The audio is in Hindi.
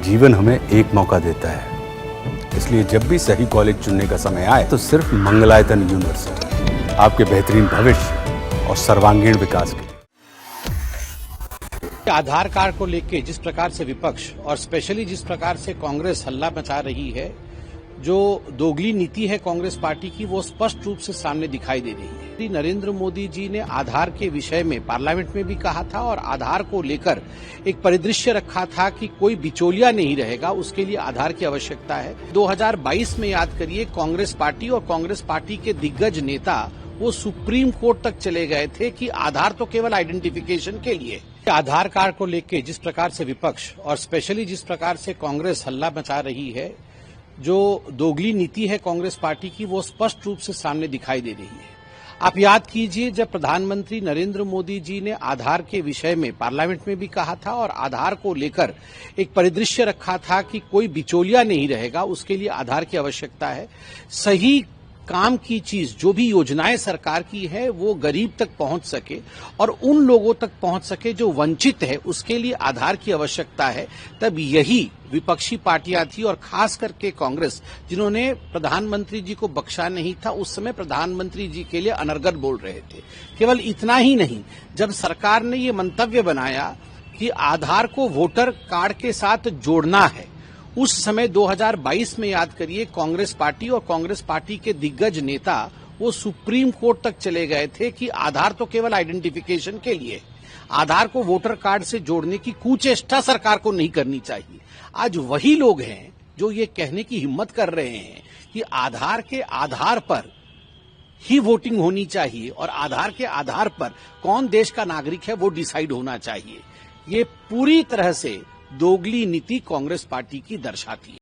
जीवन हमें एक मौका देता है, इसलिए जब भी सही कॉलेज चुनने का समय आए तो सिर्फ मंगलायतन यूनिवर्सिटी आपके बेहतरीन भविष्य और सर्वांगीण विकास के लिए। आधार कार्ड को लेकर जिस प्रकार से विपक्ष और स्पेशली जिस प्रकार से कांग्रेस हल्ला मचा रही है, जो दोगली नीति है कांग्रेस पार्टी की, वो स्पष्ट रूप से सामने दिखाई दे रही है। नरेंद्र मोदी जी ने आधार के विषय में पार्लियामेंट में भी कहा था और आधार को लेकर एक परिदृश्य रखा था कि कोई बिचौलिया नहीं रहेगा, उसके लिए आधार की आवश्यकता है। 2022 में याद करिए, कांग्रेस पार्टी और कांग्रेस पार्टी के दिग्गज नेता वो सुप्रीम कोर्ट तक चले गए थे कि आधार तो केवल आइडेंटिफिकेशन के लिए। आधार कार्ड को लेकर जिस प्रकार से विपक्ष और स्पेशली जिस प्रकार से कांग्रेस हल्ला मचा रही है, जो दोगली नीति है कांग्रेस पार्टी की, वो स्पष्ट रूप से सामने दिखाई दे रही है। आप याद कीजिए, जब प्रधानमंत्री नरेंद्र मोदी जी ने आधार के विषय में पार्लियामेंट में भी कहा था और आधार को लेकर एक परिदृश्य रखा था कि कोई बिचौलिया नहीं रहेगा, उसके लिए आधार की आवश्यकता है। सही काम की चीज, जो भी योजनाएं सरकार की है, वो गरीब तक पहुंच सके और उन लोगों तक पहुंच सके जो वंचित है, उसके लिए आधार की आवश्यकता है। तब यही विपक्षी पार्टियां थी और खास करके कांग्रेस, जिन्होंने प्रधानमंत्री जी को बख्शा नहीं था, उस समय प्रधानमंत्री जी के लिए अनर्गल बोल रहे थे। केवल इतना ही नहीं, जब सरकार ने ये मंतव्य बनाया कि आधार को वोटर कार्ड के साथ जोड़ना है, उस समय 2022 में याद करिए, कांग्रेस पार्टी और कांग्रेस पार्टी के दिग्गज नेता वो सुप्रीम कोर्ट तक चले गए थे कि आधार तो केवल आइडेंटिफिकेशन के लिए, आधार को वोटर कार्ड से जोड़ने की कुचेष्टा सरकार को नहीं करनी चाहिए। आज वही लोग हैं जो ये कहने की हिम्मत कर रहे हैं कि आधार के आधार पर ही वोटिंग होनी चाहिए और आधार के आधार पर कौन देश का नागरिक है वो डिसाइड होना चाहिए। ये पूरी तरह से दोगली नीति कांग्रेस पार्टी की दर्शाती है।